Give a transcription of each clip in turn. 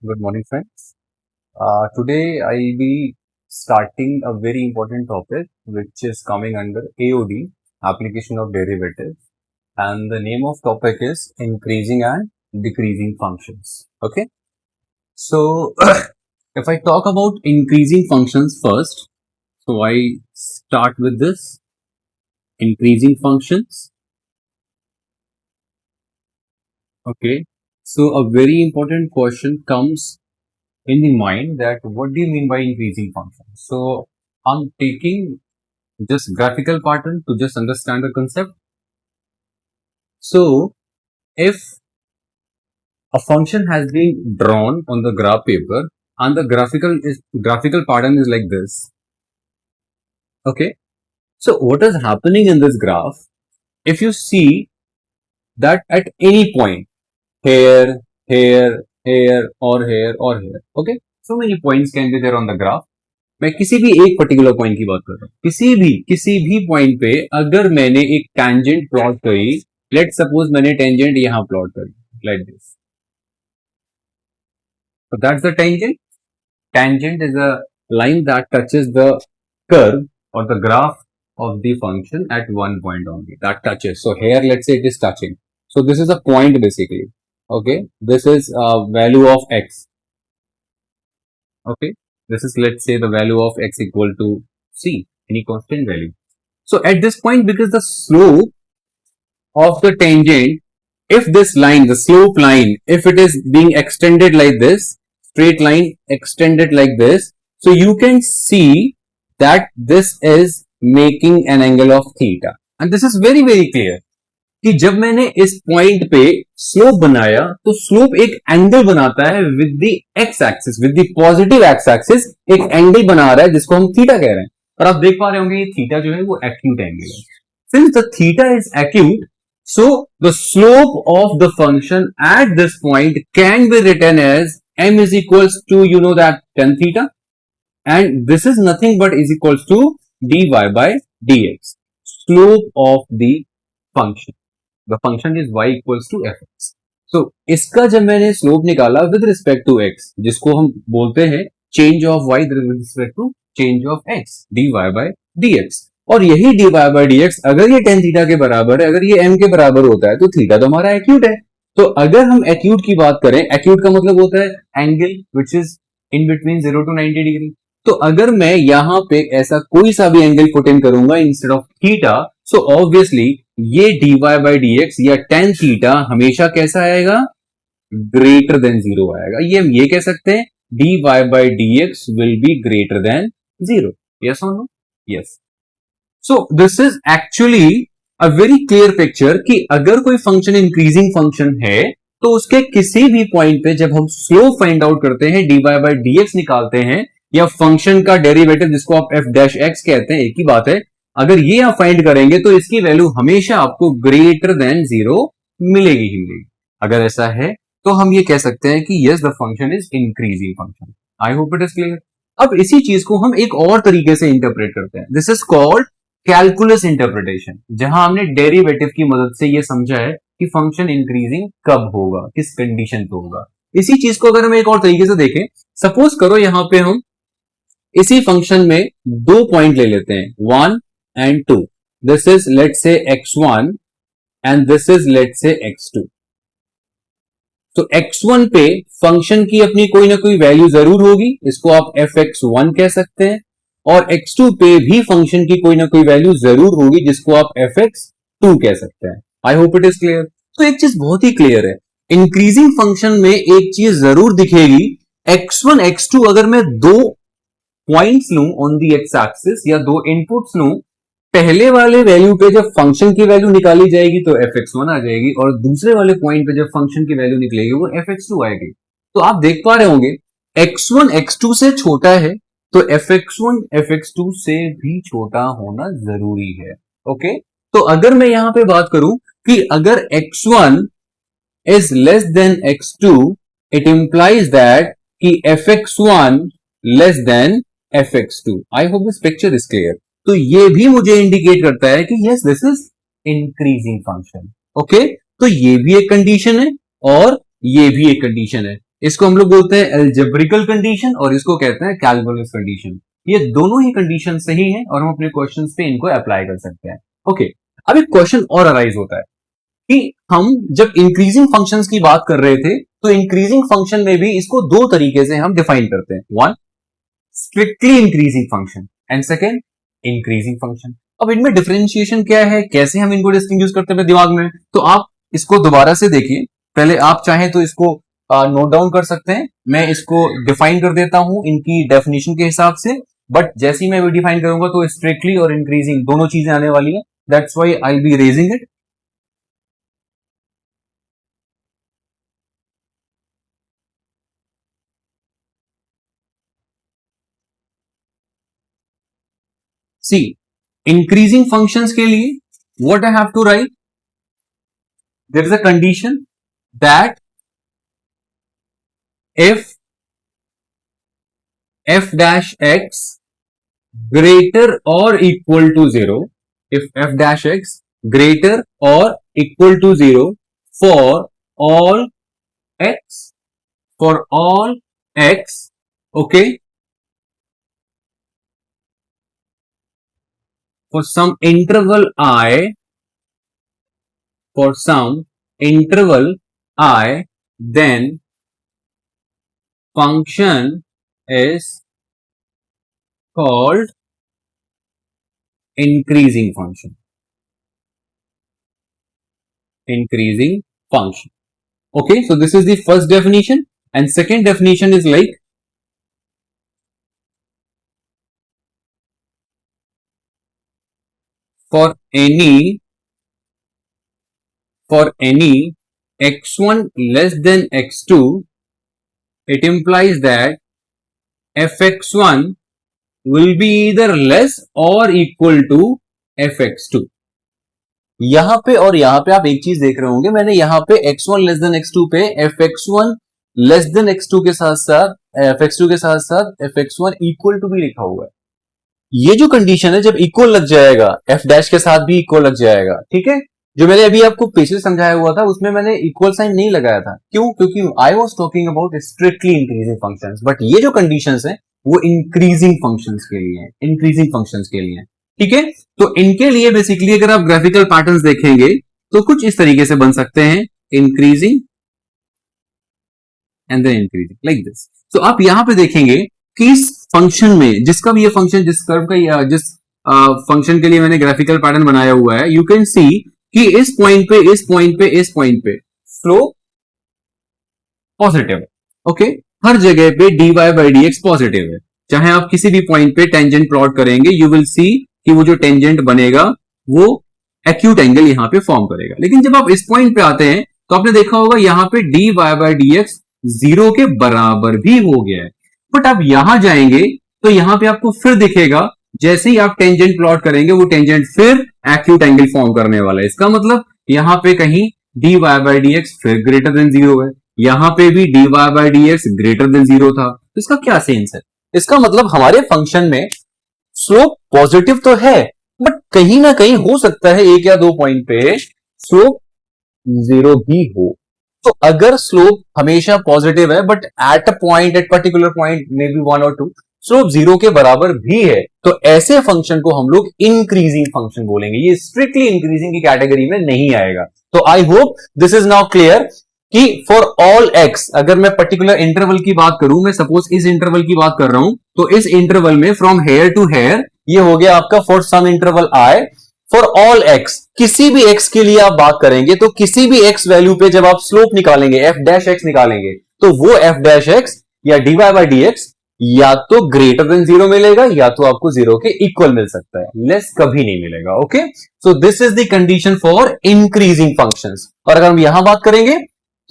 Good morning, friends. Today I'll be starting a very important topic which is coming under AOD, application of derivatives, and the name of topic is increasing and decreasing functions. Okay, so if I talk about increasing functions first, so I start with this increasing functions. Okay, so a very important question comes in the mind that what do you mean by increasing function? So I'm taking just graphical pattern to just understand the concept. So if a function has been drawn on the graph paper and the graphical pattern is like this. Okay. So what is happening in this graph? If you see that at any point here, here, here or here or here. Okay. So many points can be there on the graph. मैं किसी भी एक particular point की बात कर रहा हूँ किसी भी पॉइंट पे अगर मैंने एक टेंजेंट प्लॉट करी लेट सपोज मैंने टेंजेंट यहां प्लॉट करी like this so that's the tangent is a line that touches the curve or the graph of the function at one point only that touches so here let's say it is touching so this is a point basically okay this is a value of x okay this is let's say the value of x equal to c any constant value so at this point because the slope of the tangent if this line the slope line if it is being extended like this straight line extended like this so you can see that this is making an angle of theta and this is very very clear कि जब मैंने इस point पे slope बनाया तो slope एक angle बनाता है with the x axis with the positive x axis एक एंगल बना रहा है जिसको हम थीटा कह रहे हैं और आप देख पा रहे होंगे ये थीटा जो है वो एक्यूट एंगल है since the theta is acute so the slope of the function at this point can be written as m is equals to you know that tan theta and this is nothing but is equals to dy by dx slope of the function the function is y equals to fx so इसका जब मैंने slope निकाला with respect to x जिसको हम बोलते हैं change of y with respect to change of x dy by dx और यही dy by dx अगर ये tan थीटा के बराबर है अगर ये m के बराबर होता है तो थीटा तो हमारा एक्यूट है तो अगर हम एक्यूट की बात करें एक्यूट का मतलब होता है angle which is in between 0 to 90 degree तो अगर मैं यहां पे ऐसा कोई सा भी एंगल पुट इन करूंगा instead of theta so obviously ये dy by dx या tan थीटा हमेशा कैसा आएगा ग्रेटर देन जीरो आएगा ये हम ये कह सकते हैं dy by dx will be greater than zero yes और no yes so this is actually a very clear picture कि अगर कोई फंक्शन इंक्रीजिंग फंक्शन है तो उसके किसी भी पॉइंट पे जब हम स्लोप फाइंड आउट करते हैं dy by dx निकालते हैं या फंक्शन का डेरिवेटिव जिसको आप f डैश x कहते हैं एक ही बात है अगर ये आप फाइंड करेंगे तो इसकी वैल्यू हमेशा आपको ग्रेटर देन जीरो मिलेगी ही मिलेगी अगर ऐसा है तो हम ये कह सकते हैं कि yes the function is increasing function I hope it is clear अब इसी चीज को हम एक और तरीके से इंटरप्रेट करते हैं this is called calculus interpretation जहां हमने डेरिवेटिव की मदद से ये समझा है कि फंक्शन इंक्रीजिंग कब होगा किस कंडीशन पे होगा इसी चीज को अगर हम एक और तरीके से देखें सपोज करो यहां पे हम इसी फंक्शन में दो पॉइंट ले लेते हैं 1 and 2 this is let's say x1 and this is let's say x2 तो x1 पे फंक्शन की अपनी कोई ना कोई वैल्यू जरूर होगी इसको आप fx1 कह सकते हैं और x2 पे भी फंक्शन की कोई ना कोई वैल्यू जरूर होगी जिसको आप fx2 कह सकते हैं I hope it is clear तो एक चीज बहुत ही क्लियर है इंक्रीजिंग फंक्शन में एक चीज जरूर दिखेगी x1 x2 अगर मैं दो पॉइंट्स लूं ऑन दी एक्स एक्सिस या दो इनपुट्स लूं पहले वाले वैल्यू पे जब फंक्शन की वैल्यू निकाली जाएगी तो fx1 आ जाएगी और दूसरे वाले पॉइंट पे जब फंक्शन की वैल्यू निकलेगी वो fx2 आएगी तो आप देख पा रहे होंगे x1 x2 से छोटा है तो fx1 fx2 से भी छोटा होना जरूरी है ओके तो अगर मैं यहां पे बात करूं कि अगर x1 is less than x2 it implies that कि fx1 less than fx2 I hope this picture is clear तो ये भी मुझे इंडिकेट करता है कि yes this is increasing function okay तो ये भी एक कंडीशन है और ये भी एक कंडीशन है इसको हम लोग बोलते हैं एल्जेब्रिकल कंडीशन और इसको कहते हैं कैलकुलस कंडीशन। ये दोनों ही कंडीशन सही है और हम अपने क्वेश्चंस पे इनको अप्लाई कर सकते हैं। ओके, अब एक क्वेश्चन और अराइज होता है कि हम जब इंक्रीजिंग फंक्शंस की बात कर रहे थे तो इंक्रीजिंग फंक्शन में भी इसको दो तरीके से हम डिफाइन करते हैं, one strictly increasing function and second increasing function. अब इनमें डिफरेंशिएशन क्या है, कैसे हम इनको डिस्टिंग्विश करते हैं दिमाग में, तो आप इसको दोबारा से देखिए। पहले आप चाहें तो इसको नोट डाउन कर सकते हैं, मैं इसको डिफाइन कर देता हूं इनकी डेफिनेशन के हिसाब से, बट जैसे ही मैं डिफाइन करूंगा तो स्ट्रिक्टली और इंक्रीजिंग दोनों चीजें आने वाली है, that's why I be raising it. See increasing functions के लिए what I have to write, there is a condition that if f dash x greater or equal to 0, if f dash x greater or equal to 0 for all x, for all x, okay, for some interval I, for some interval I, then function is called increasing function. Increasing function. Okay, so this is the first definition, and second definition is like for any x1 less than x2, it implies that fx1 will be either less or equal to fx2. यहां पे और यहां पे आप एक चीज देख रहे होंगे, मैंने यहां पे x1 लेस देन x2 पे fx1 लेस देन x2 के साथ साथ fx2 के साथ साथ fx1 इक्वल टू भी लिखा हुआ है। ये जो कंडीशन है जब इक्वल लग जाएगा f डैश के साथ भी इक्वल लग जाएगा, ठीक है। जो मैंने अभी आपको पीछे समझाया हुआ था उसमें मैंने इक्वल साइन नहीं लगाया था, क्यों, क्योंकि I was talking about strictly increasing functions, but ये जो कंडीशंस हैं वो इंक्रीजिंग फंक्शंस के लिए हैं, इंक्रीजिंग फंक्शंस के लिए, ठीक है। तो इनके लिए बेसिकली अगर आप ग्राफिकल पैटर्न्स देखेंगे तो कुछ इस तरीके से बन सकते हैं, increasing and then increasing like this. तो आप यहां पे देखेंगे कि इस फंक्शन में जिसका भी ये फंक्शन, जिस कर्व का जिस फंक्शन के लिए मैंने ग्राफिकल पैटर्न बनाया हुआ है, यू कैन सी कि इस पॉइंट पे, इस पॉइंट पे, इस पॉइंट पे स्लोप पॉजिटिव है, ओके। हर जगह पे dy बाई dx पॉजिटिव है। चाहे आप किसी भी पॉइंट पे टेंजेंट प्लॉट करेंगे, यू विल सी कि वो जो टेंजेंट बनेगा वो एक्यूट एंगल यहां पे फॉर्म करेगा। लेकिन जब आप इस पॉइंट पे आते हैं तो आपने देखा होगा यहां पे dy बाई dx 0 के बराबर भी हो गया है, बट आप यहां जाएंगे तो यहां पे आपको फिर दिखेगा, जैसे ही आप टेंजेंट प्लॉट करेंगे वो टेंजेंट फिर एक्यूट एंगल फॉर्म करने वाला है। इसका मतलब यहां पे कहीं dy बाई dx फिर ग्रेटर देन 0 है, यहां पे भी dy by dx greater than 0 था। तो इसका क्या सेंस है, इसका मतलब हमारे फंक्शन में स्लोप पॉजिटिव तो है, बट कहीं ना कहीं हो सकता है एक या दो पॉइंट पे स्लोप 0 भी हो। तो अगर स्लोप हमेशा पॉजिटिव है but at a point, at particular point may be 1 और 2 स्लोप 0 के बराबर भी है, तो ऐसे फंक्शन को हम लोग इंक्रीजिंग फंक्शन बोलेंगे। ये स्ट्रिक्टली इंक्रीजिंग की कैटेगरी में नहीं आएगा। तो I hope this is now clear कि फॉर ऑल एक्स, अगर मैं पर्टिकुलर इंटरवल की बात करूं, मैं सपोज इस इंटरवल की बात कर रहा हूं, तो इस इंटरवल में फ्रॉम हेयर टू हेयर ये हो गया आपका for some interval I, for all x, किसी भी एक्स के लिए आप बात करेंगे तो किसी भी एक्स वैल्यू पे जब आप स्लोप निकालेंगे, एफ डैश एक्स निकालेंगे, तो वो एफ डैश एक्स या dy बाई dx या तो ग्रेटर देन 0 मिलेगा या तो आपको 0 के इक्वल मिल सकता है, लेस कभी नहीं मिलेगा। Okay, so this is the condition for increasing functions. और अगर हम यहां बात करेंगे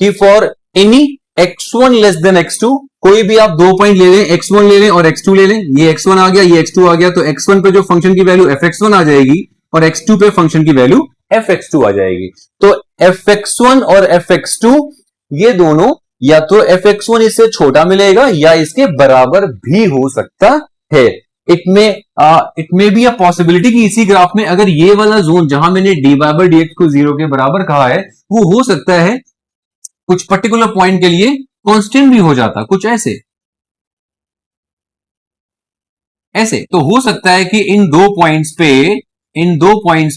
कि for any x1 less than x2, कोई भी आप दो पॉइंट ले लें, x1 ले लें और x2 ले लें, ये x1 आ गया, ये x2 आ गया, तो x1 पे जो फंक्शन की वैल्यू fx1 आ जाएगी और x2 पे फंक्शन की वैल्यू fx2 आ जाएगी। तो fx1 और fx2 ये दोनों या तो fx1 इससे छोटा मिलेगा या इसके बराबर भी हो सकता है। It may be a possibility कि इसी ग्राफ में अगर ये वाला जोन जहां मैंने dy बाई dx को 0 के बराबर कहा है, वो हो सकता है कुछ पर्टिकुलर पॉइंट के लिए कांस्टेंट भी हो जाता, कुछ ऐसे ऐसे। तो हो सकता है कि इन दो पॉइंट्स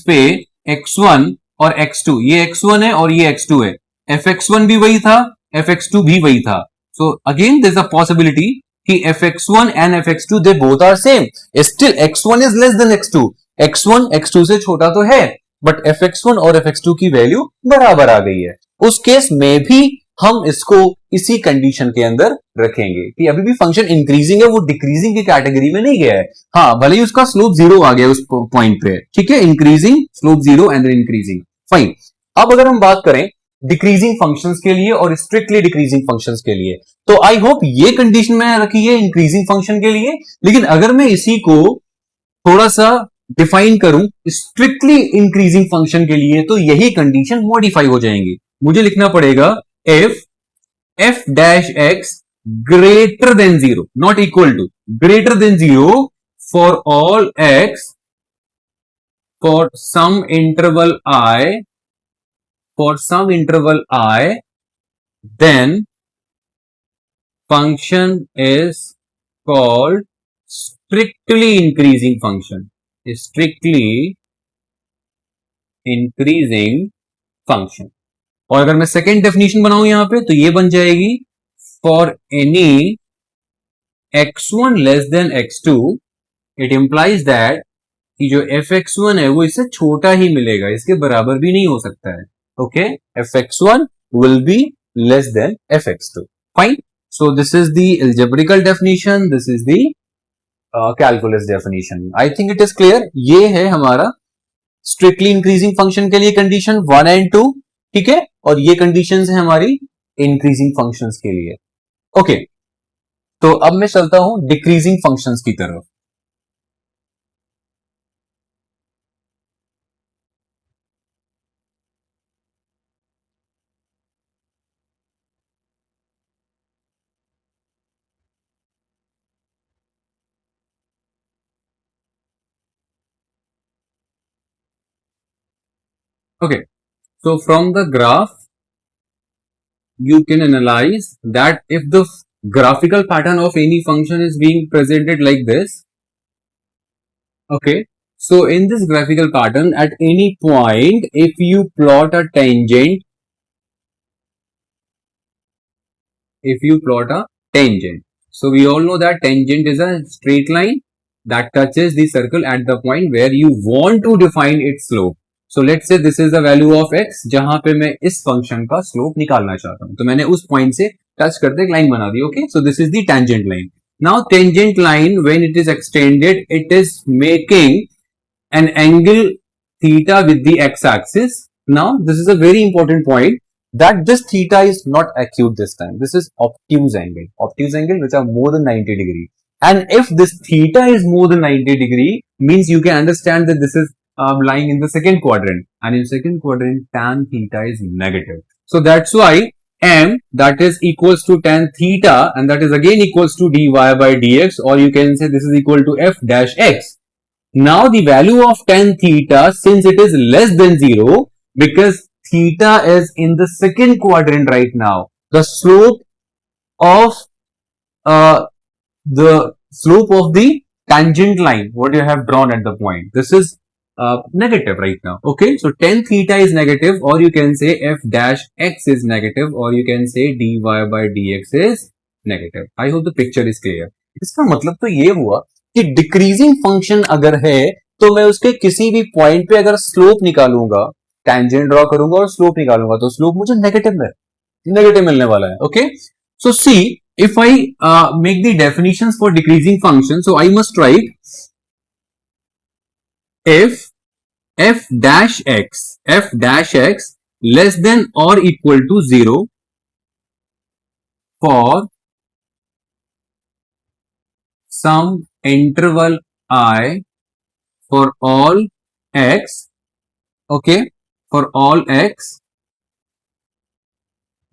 पे x1 और x2, ये x1 है और ये x2 है, fx1 भी वही था, fx2 भी वही था। So again there is a possibility कि fx1 and fx2 they both are same, still x1 is less than x2, x1 x2 से छोटा तो है, बट fx1 और fx2 की वैल्यू बराबर आ गई है। उस केस में भी हम इसको इसी कंडीशन के अंदर रखेंगे कि अभी भी फंक्शन इंक्रीजिंग है, वो डिक्रीजिंग की कैटेगरी में नहीं गया है। हाँ, भले ही उसका स्लोप जीरो आ गया उस पॉइंट पे, ठीक है, increasing slope zero and increasing, fine. अब अगर हम बात करें डिक्रीजिंग फंक्शंस के लिए और स्ट्रिक्टली डिक्रीजिंग फंक्शंस के लिए, तो आई होप ये कंडीशन मैंने रखी है इंक्रीजिंग फंक्शन के लिए। लेकिन अगर मैं इसी को थोड़ा सा डिफाइन करूं स्ट्रिक्टली इंक्रीजिंग फंक्शन के लिए, तो यही कंडीशन मॉडिफाई हो जाएंगी। मुझे लिखना पड़ेगा if f dash x greater than 0, not equal to, greater than 0 for all x for some interval I, for some interval I, then function is called strictly increasing function, strictly increasing function। और अगर मैं second definition बनाऊं यहां पे, तो ये बन जाएगी for any x1 less than x2, it implies that कि जो fx1 है वो इससे छोटा ही मिलेगा, इसके बराबर भी नहीं हो सकता है। Okay, fx1 will be less than fx2, fine. So this is the algebraical definition, this is the calculus definition. I think it is clear. ये है हमारा स्ट्रिक्टली इंक्रीजिंग फंक्शन के लिए कंडीशन 1 एंड 2, ठीक है, और ये कंडीशंस है हमारी इंक्रीजिंग फंक्शंस के लिए। ओके, तो अब मैं चलता हूं डिक्रीजिंग फंक्शंस की तरफ। Okay, so from the graph, you can analyze that if the graphical pattern of any function is being presented like this, okay, so in this graphical pattern, at any point, if you plot a tangent, so we all know that tangent is a straight line that touches the circle at the point where you want to define its slope. So let's say this is the value of x, जहां पे मैं इस function का slope निकालना चाहता हूं, तो मैंने उस पॉइंट से टच करते एक लाइन बना दी। Okay, so this is the tangent line. Now tangent line when it is extended, it is making an angle theta with the x-axis. Now, this is a very important point that this theta is not acute this time. This is obtuse angle which are more than 90 degree. And if this theta is more than 90 degree, means you can understand that this is lying in the second quadrant. And in second quadrant, tan theta is negative. So that's why m, that is equals to tan theta, and that is again equals to dy by dx, or you can say this is equal to f dash x. Now the value of tan theta, since it is less than 0, because theta is in the second quadrant right now, the slope of the tangent line, what you have drawn at the point, this is negative right now. Okay, so tan theta is negative, or you can say f dash x is negative, or you can say dy by dx is negative. I hope the picture is clear. इसका मतलब तो ये हुआ कि decreasing function अगर है, तो मैं उसके किसी भी पॉइंट पे अगर स्लोप निकालूंगा, टेंजेंट ड्रॉ करूंगा और स्लोप निकालूंगा, तो स्लोप मुझे नेगेटिव मिलने वाला है। Okay, so see if I make the definitions for decreasing function, so I must right if f dash x less than or equal to 0 for some interval I for all x, okay, for all x,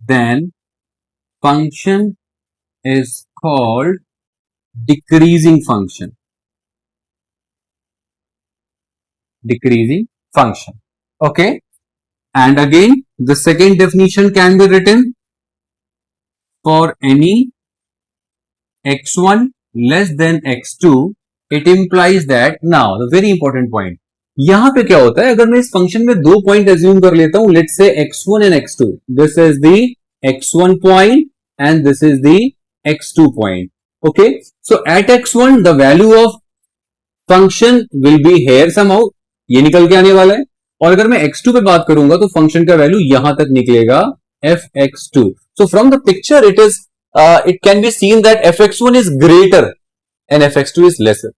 then function is called decreasing function. Okay, and again the second definition can be written for any x1 less than x2, it implies that now the very important point, यहां पे क्या होता है, अगर मैं इस function में दो पॉइंट एज्यूम कर लेता हूं, let's say x1 and x2, this is the x1 point and this is the x2 point. Okay, so at x1 the value of function will be here somehow, ये निकल के आने वाला है. और अगर मैं x2 पे बात करूंगा तो फंक्शन का वैल्यू यहां तक निकलेगा fx2. So from the picture it is it can be seen that fx1 is greater and fx2 is lesser.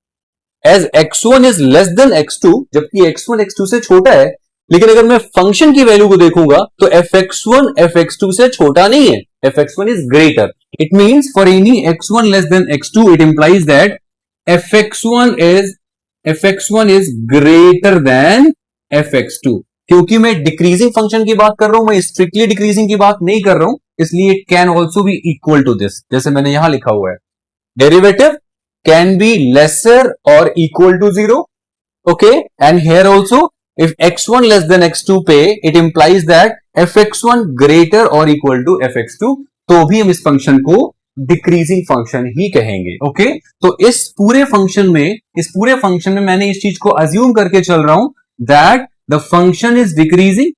As x1 is less than x2, जबकि x1 x2 से छोटा है, लेकिन अगर मैं फंक्शन की वैल्यू को देखूंगा तो fx1 fx2 से छोटा नहीं है, fx1 is greater. It means for any x1 less than x2, it implies that fx1 is greater than fx2. क्योंकि मैं डिक्रीजिंग फंक्शन की बात कर रहा हूं, मैं स्ट्रिक्टली डिक्रीजिंग की बात नहीं कर रहा हूं, इसलिए it can also be equal to this, जैसे मैंने यहां लिखा हुआ है, डेरिवेटिव कैन बी लेसर और equal to 0. Okay, and here also if x1 less than x2 पे it implies that fx1 greater और इक्वल टू fx2, तो भी हम इस फंक्शन को डिक्रीजिंग फंक्शन ही कहेंगे. ओके, तो इस पूरे फंक्शन में मैंने इस चीज को अज्यूम करके चल रहा हूं that the function is decreasing,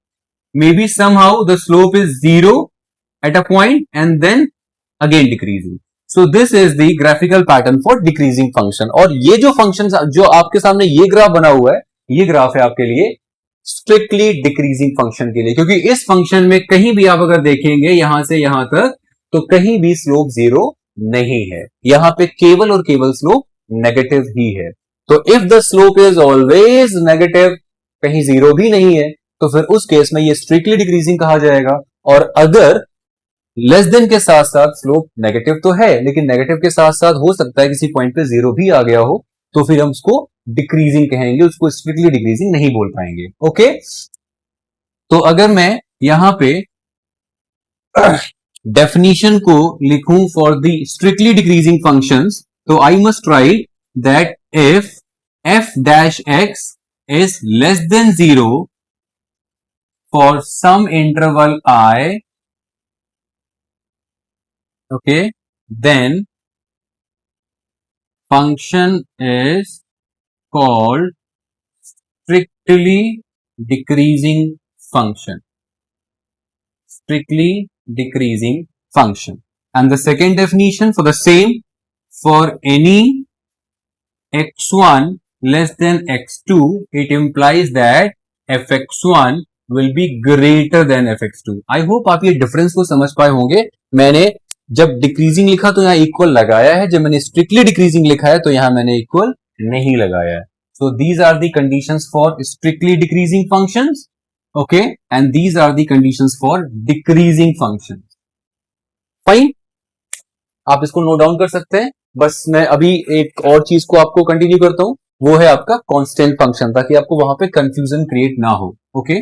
maybe somehow the slope is 0 at a point and then again decreasing. So this is the graphical pattern for decreasing function. और ये जो फंक्शन जो आपके सामने ये ग्राफ बना हुआ है, ये ग्राफ है आपके लिए स्ट्रिक्टली डिक्रीजिंग फंक्शन के लिए, क्योंकि इस फंक्शन में कहीं भी आप अगर देखेंगे यहां से यहां तक तो कहीं भी स्लोप 0 नहीं है, यहां पे केवल और केवल स्लोप नेगेटिव ही है. तो if the slope is always negative, कहीं 0 भी नहीं है, तो फिर उस केस में ये स्ट्रिक्टली डिक्रीजिंग कहा जाएगा. और अगर लेस देन के साथ साथ स्लोप नेगेटिव तो है, लेकिन नेगेटिव के साथ साथ हो सकता है किसी पॉइंट पे 0 भी आ गया हो, तो फिर हम उसको डिक्रीजिंग कहेंगे, उसको स्ट्रिक्टली डिक्रीजिंग नहीं बोल पाएंगे. ओके, तो अगर मैं यहां पे डेफिनेशन को लिखूं for the strictly decreasing functions, तो I must write that if f dash x is less than 0 for some interval I, okay, then function is called strictly decreasing function. Strictly decreasing function. And the second definition for the same, for any x1 less than x2, it implies that fx1 will be greater than fx2. I hope आप ये difference को समझ पाए होंगे. मैंने जब decreasing लिखा तो यहां इक्वल लगाया है, जब मैंने स्ट्रिक्टली डिक्रीजिंग लिखा है तो यहां मैंने इक्वल नहीं लगाया है. So these are the conditions for strictly decreasing functions, okay, and these are the conditions for decreasing functions. Fine, आप इसको नोट डाउन कर सकते हैं. बस मैं अभी एक और चीज को आपको कंटिन्यू करता हूं, वो है आपका कांस्टेंट फंक्शन, ताकि आपको वहां पे कंफ्यूजन क्रिएट ना हो. Okay,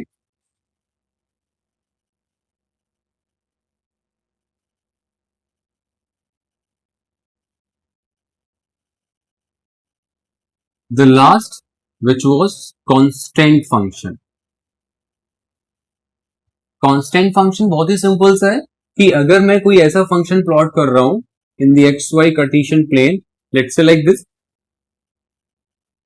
the last which was constant function. Constant function बहुत ही सिंपल सा है कि अगर मैं कोई ऐसा फंक्शन प्लॉट कर रहा हूं in the x y Cartesian plane, let's say like this,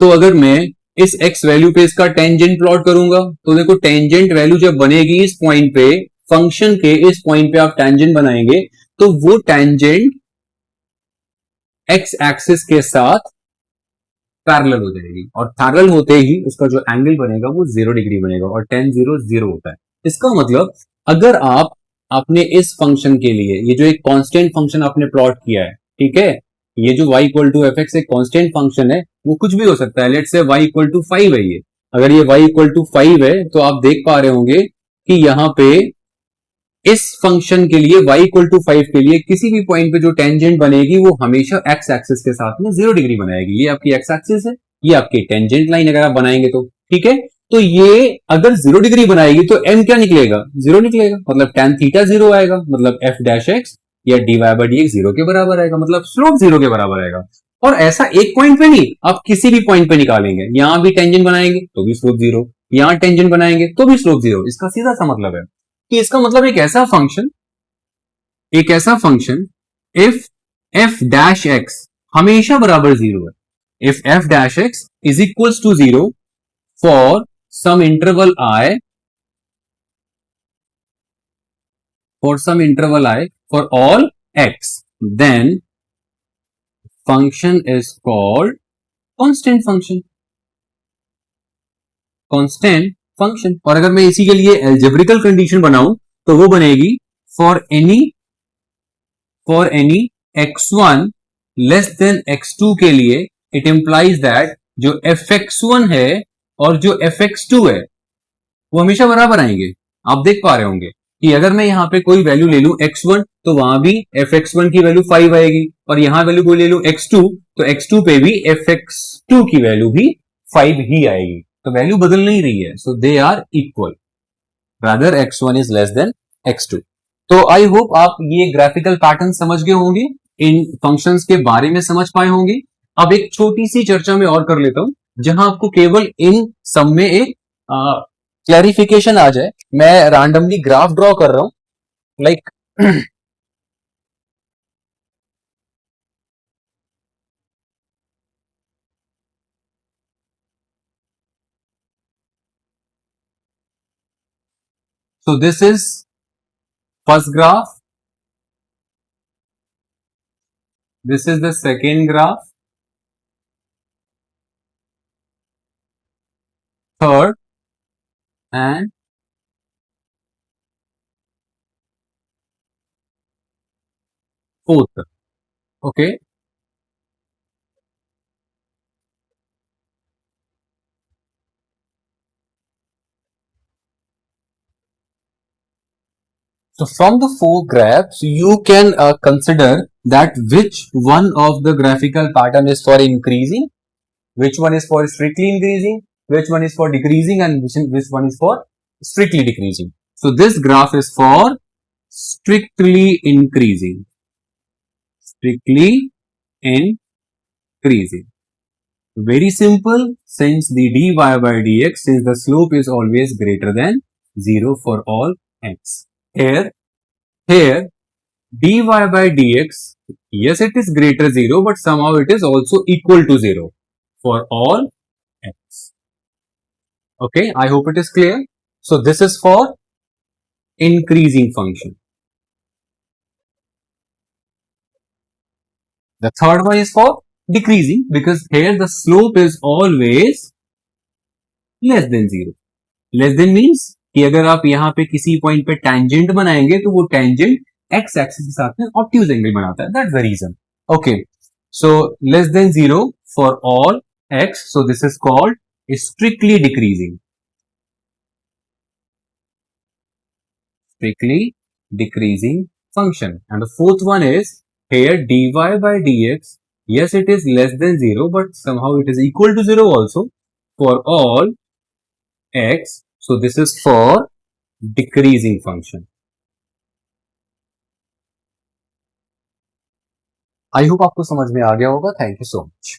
तो अगर मैं इस x वैल्यू पे इसका टेंजेंट प्लॉट करूंगा, तो देखो टेंजेंट वैल्यू जब बनेगी इस पॉइंट पे, फंक्शन के इस पॉइंट पे आप टेंजेंट बनाएंगे, तो वो टेंजेंट x एक्सिस के साथ पैरेलल हो जाएगी, और पैरेलल होते ही उसका जो एंगल बनेगा वो 0 डिग्री बनेगा, और tan 0 0 होता है. इसका मतलब अगर आपने इस फंक्शन के लिए ये जो एक कांस्टेंट फंक्शन आपने प्लॉट किया है, ठीक है, ये जो y equal to f x एक कांस्टेंट फंक्शन है, वो कुछ भी हो सकता है. Let's say y equal to 5 है, ये अगर ये y इक्वल टू 5 है तो आप देख पा रहे होंगे कि यहां पे इस फंक्शन के लिए y इक्वल टू 5 के लिए किसी भी पॉइंट पे जो टेंजेंट बनेगी वो हमेशा x एक्सिस के साथ में 0 डिग्री बनाएगी. ये आपकी x एक्सिस है, ये आपकी टेंजेंट लाइन अगर आप बनाएंगे तो, ठीक है. तो ये अगर 0 डिग्री बनाएगी तो m क्या निकलेगा, 0 निकलेगा, मतलब tan थीटा 0 आएगा, मतलब f डैश x या dy बाई dx 0 के बराबर आएगा, मतलब स्लोप 0 के बराबर आएगा. और ऐसा एक पॉइंट पे नहीं, आप किसी भी पॉइंट पे निकालेंगे, यहां भी टेंजेंट बनाएंगे तो भी स्लोप 0, यहां टेंजेंट बनाएंगे तो भी स्लोप 0. इसका सीधा सा मतलब है कि इसका मतलब एक ऐसा फंक्शन एक ऐसा function if f dash x हमेशा बराबर जीरो है, if f dash x is equals to zero for some interval I, for some interval I for all x, then function is called constant function. constant function. और अगर मैं इसी के लिए algebraical condition बनाऊं तो वो बनेगी for any x1 less than x2 के लिए it implies that जो fx1 है और जो fx2 है वो हमेशा बराबर आएंगे. आप देख पा रहे होंगे कि अगर मैं यहाँ पे कोई वैल्यू ले लूं x1 तो वहां भी fx1 की वैल्यू 5 आएगी, और यहां वैल्यू कोई ले लूं x2 तो x2 पे भी fx2 की वैल्यू भी 5 ही आएगी. तो वैल्यू बदल नहीं रही है, so they are equal, rather x1 is less than x2. तो आई होप आप ये ग्राफिकल पैटर्न समझ गए होंगे, इन फंक्शंस के बारे में समझ पाए होंगे. अब एक छोटी सी चर्चा में और कर लेता हूं जहां आपको केवल इन सब में एक क्लैरिफिकेशन आ जाए. मैं रैंडमली ग्राफ ड्रॉ कर रहा हूं, like so this is first graph, this is the second graph, third and fourth. Okay, so from the four graphs, you can consider that which one of the graphical pattern is for increasing, which one is for strictly increasing, which one is for decreasing, and which one is for strictly decreasing. So this graph is for strictly increasing, strictly increasing. Very simple, since the dy by dx, since the slope is always greater than 0 for all x. Here dy by dx, yes it is greater 0, but somehow it is also equal to 0 for all x. Okay, I hope it is clear. So this is for increasing function. The third one is for decreasing, because here the slope is always less than 0. Less than means कि अगर आप यहाँ पे किसी point पे tangent बनाएंगे तो वो टेंजेंट एक्स एक्सिस के साथ में ऑब्ट्यूज एंगल बनाता है. That's the reason. Okay, so less than 0 for all x, so this is called strictly decreasing. Strictly decreasing function. And the fourth one is here dy by dx. Yes, it is less than 0, but somehow it is equal to 0 also for all x. So this is for decreasing function. I hope आपको समझ में आ गया होगा. Thank you so much.